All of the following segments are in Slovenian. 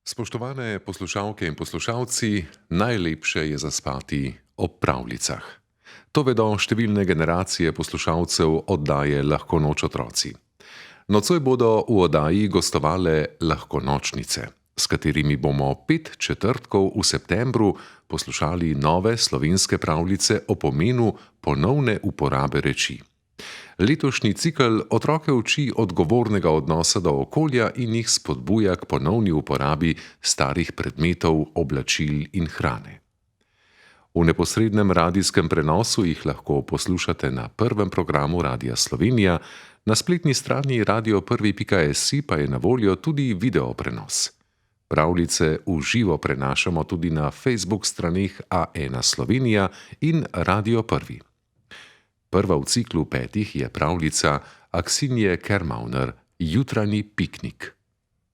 Spoštovane poslušalke in poslušalci, najlepše je zaspati ob pravljicah. To vedo številne generacije poslušalcev oddaje Lahko noč otroci. Nocoj bodo v oddaji gostovale lahkonočnice, s katerimi bomo 5 četrtkov v septembru poslušali nove slovenske pravljice o pomenu ponovne uporabe reči. Letošnji cikel otroke uči odgovornega odnosa do okolja in jih spodbuja k ponovni uporabi starih predmetov, oblačil in hrane. V neposrednem radijskem prenosu jih lahko poslušate na prvem programu Radia Slovenija, na spletni strani radio1.si pa je na voljo tudi video prenos. Pravljice v živo prenašamo tudi na Facebook straneh A1 Slovenija in Radio 1. Prva v ciklu 5 je pravljica Aksinje Kermauner Jutranji piknik.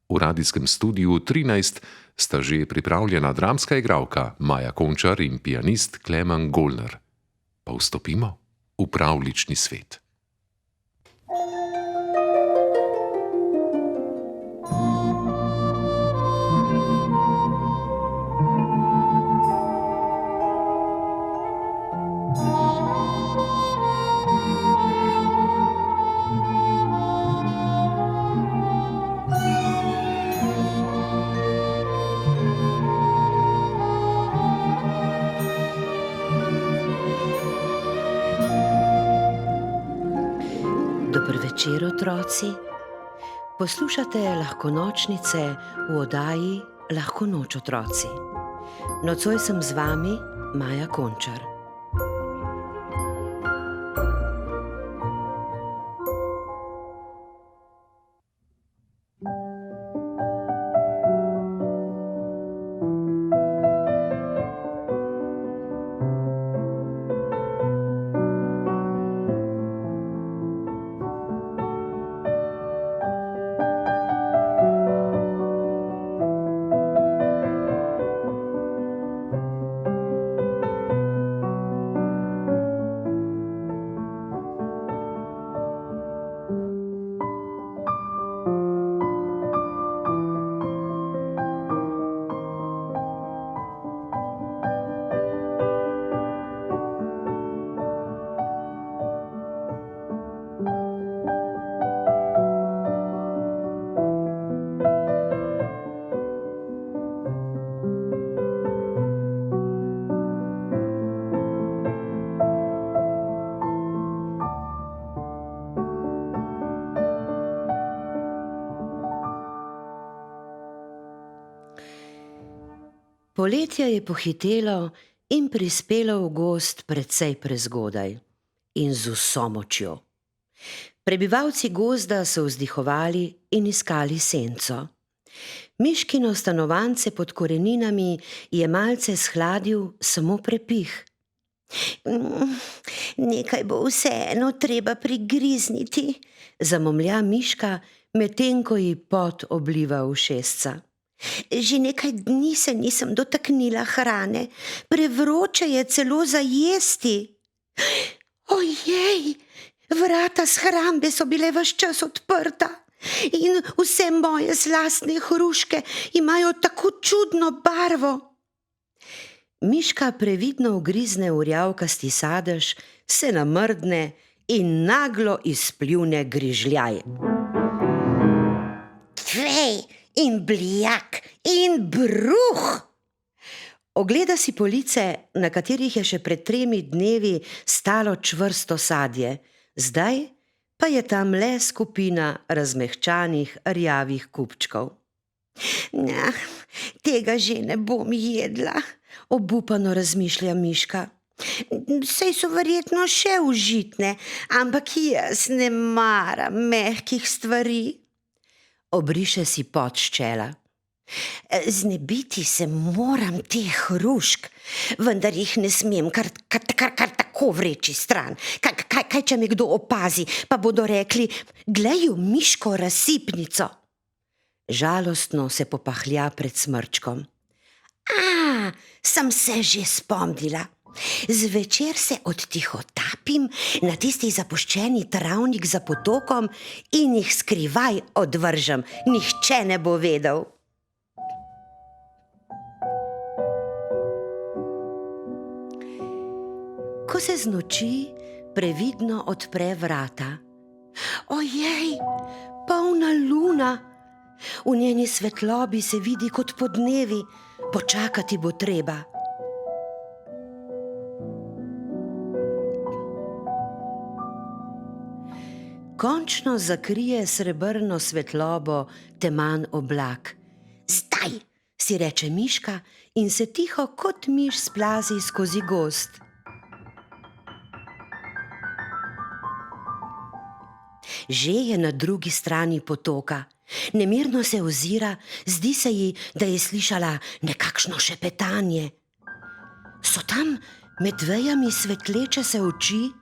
V radijskem studiu 13 sta že pripravljena dramska igralka Maja Končar in pianist Klemen Golner. Pa vstopimo v pravljični svet. Dober večer, otroci. Poslušate lahkonočnice v oddaji Lahko noč otroci. Nocoj sem z vami Maja Končar. Poletje je pohitelo in prispelo v gozd precej prezgodaj in z vso močjo. Prebivalci gozda so vzdihovali in iskali senco. Miškino stanovance pod koreninami je malce shladil samo prepih. Nekaj bo vseeno treba prigrizniti, zamomlja Miška, medtem ko ji pot obliva ušesca. Že nekaj dni se nisem dotaknila hrane, prevroče je celo za jesti. Ojej, vrata shrambe so bile ves čas odprta in vse moje slastne hruške imajo tako čudno barvo. Miška previdno ugrizne v rjavkasti sadež, se namrdne in naglo izpljune grižljaj. Tvej! In bljak, in bruh! Ogleda si police, na katerih je še pred 3 dnevi stalo čvrsto sadje, zdaj pa je tam le skupina razmehčanih rjavih kupčkov. Tega že ne bom jedla, obupano razmišlja Miška. Sej so verjetno še užitne, ampak jaz ne maram mehkih stvari. Obriše si pot s čela. Znebiti se moram teh hrušk, vendar jih ne smem kar tako vreči stran. Kaj če me kdo opazi, pa bodo rekli, glej v Miško razsipnico. Žalostno se popahlja pred smrčkom. Sem se že spomnila. Zvečer se odtihotapim na tisti zapuščeni travnik za potokom in jih skrivaj odvržem, nihče ne bo vedel. ko se znoči previdno odpre vrata. Ojej, polna luna! V njeni svetlobi se vidi kot podnevi, počakati bo treba. Končno zakrije srebrno svetlobo teman oblak. Zdaj, si reče miška in se tiho kot miš splazi skozi gozd. Že je na drugi strani potoka. Nemirno se ozira, zdi se ji, da je slišala nekakšno šepetanje. So tam med vejami svetleče se oči?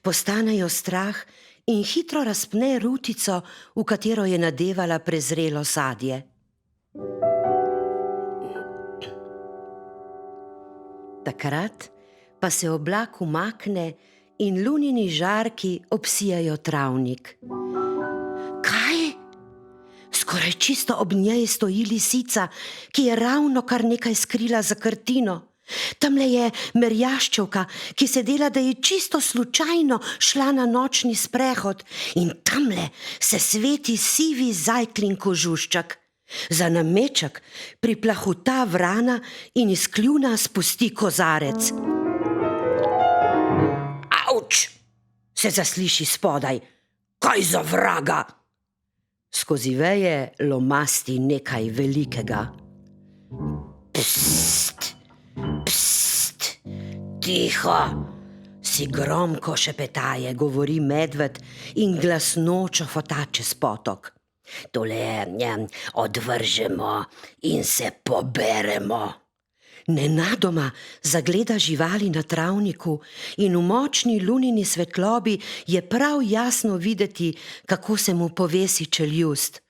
Postanejo strah in hitro razpne rutico, v katero je nadevala prezrelo sadje. Takrat pa se oblak umakne in lunini žarki obsijajo travnik. Kaj? Skoraj čisto ob njej stoji lisica, ki je ravno kar nekaj skrila za krtino. Tamle je merjaščevka, ki se dela, da je čisto slučajno šla na nočni sprehod, in tamle se sveti sivi zajklin kožuščak. Za nameček priplahuta vrana in iz kljuna spusti kozarec. Avč! Se zasliši spodaj. Kaj za vraga? Skozi veje lomasti nekaj velikega. Pst! Pst! Tiho! Si gromko šepetaje, govori medved in glasnočo fotače s potok. Tole odvržemo in se poberemo. Nenadoma zagleda živali na travniku in v močni lunini svetlobi je prav jasno videti, kako se mu povesi čeljust.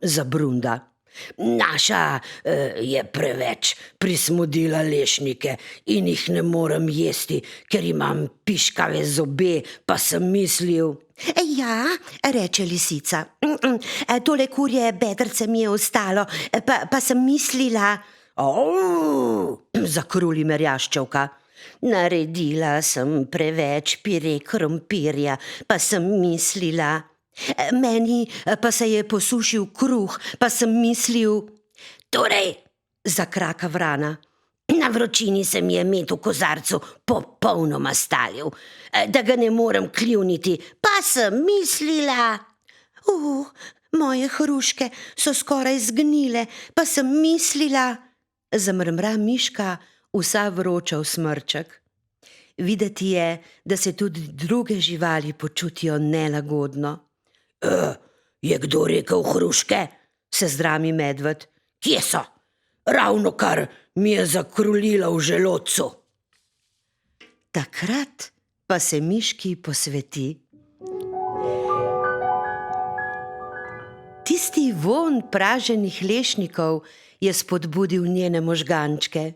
Zabrunda. Naša je preveč prismodila lešnike in jih ne morem jesti, ker imam piškave zobe, pa sem mislil... Ja, reče lisica, tole kurje bedrce mi je ostalo, pa sem mislila... Zakruli merjaščevka. Naredila sem preveč pire krompirja, pa sem mislila... Meni pa se je posušil kruh, pa sem mislil... Torej, zakraka vrana, na vročini se mi je med v kozarcu popolnoma stalil, da ga ne morem kljuniti, pa sem mislila... Moje hruške so skoraj zgnile, pa sem mislila... Zamrmra miška, vsa vroča v smrček. Videti je, da se tudi druge živali počutijo nelagodno. Je kdo rekel hruške? Se zdrami medved. Kje so? Ravnokar mi je zakrulila v želodcu. Takrat pa se miški posveti. Tisti vonj praženih lešnikov je spodbudil njene možgančke.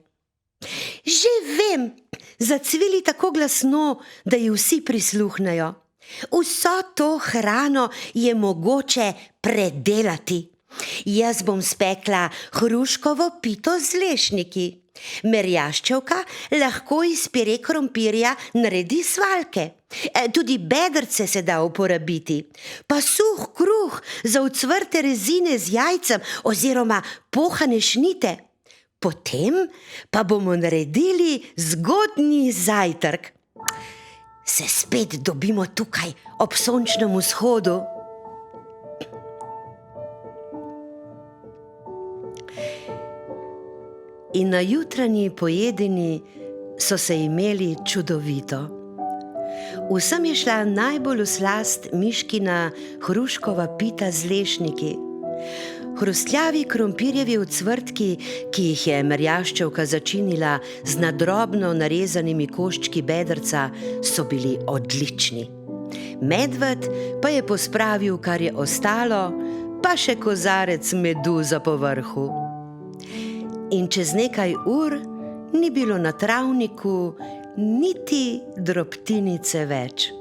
Že vem, zacvili tako glasno, da ji vsi prisluhnejo. Vso to hrano je mogoče predelati. Jaz bom spekla hruškovo pito z lešniki. Merjaščevka lahko iz pire krompirja naredi svaljke. Tudi bedrce se da uporabiti. Pa suh kruh za ucvrte rezine z jajcem oziroma pohane šnite. Potem pa bomo naredili zgodnji zajtrk. Se spet dobimo tukaj ob sončnem vzhodu. In na jutranji pojedini so se imeli čudovito. Vsem je šla najbolj v slast miškina hruškova pita z lešniki. Hrustljavi krompirjevi ocvrtki, ki jih je merjaščevka začinila z nadrobno narezanimi koščki bedrca, so bili odlični. Medved pa je pospravil, kar je ostalo, pa še kozarec medu za povrhu. In čez nekaj ur ni bilo na travniku niti drobtinice več.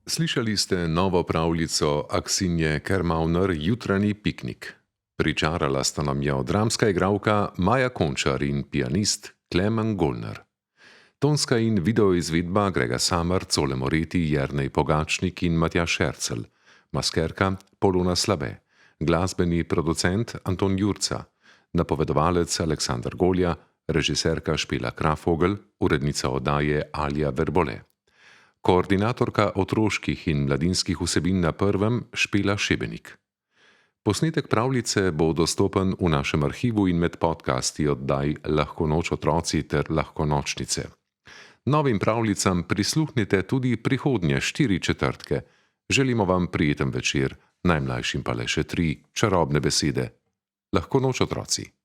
Slišali ste novo pravljico Aksinje Kermauner Jutranji piknik. Pričarala sta nam jo dramska igralka Maja Končar in pianist Klemen Golner. Tonska in videoizvedba Grega Samar, Cole Moreti, Jernej Pogačnik in Matjaž Šercelj. Maskerka Polona Slabe. Glasbeni producent Anton Jurca. Napovedovalec Aleksandar Golja. Režiserka Špela Krafogel. Urednica oddaje Alja Verbole. Koordinatorka otroških in mladinskih vsebin na Prvem Špela Šebenik. Posnetek pravljice bo dostopen v našem arhivu in med podcasti oddaj Lahko noč otroci ter Lahko nočnice. Novim pravljicam prisluhnite tudi prihodnje 4 četrtke. Želimo vam prijeten večer, najmlajšim pa le še 3 čarobne besede. Lahko noč otroci.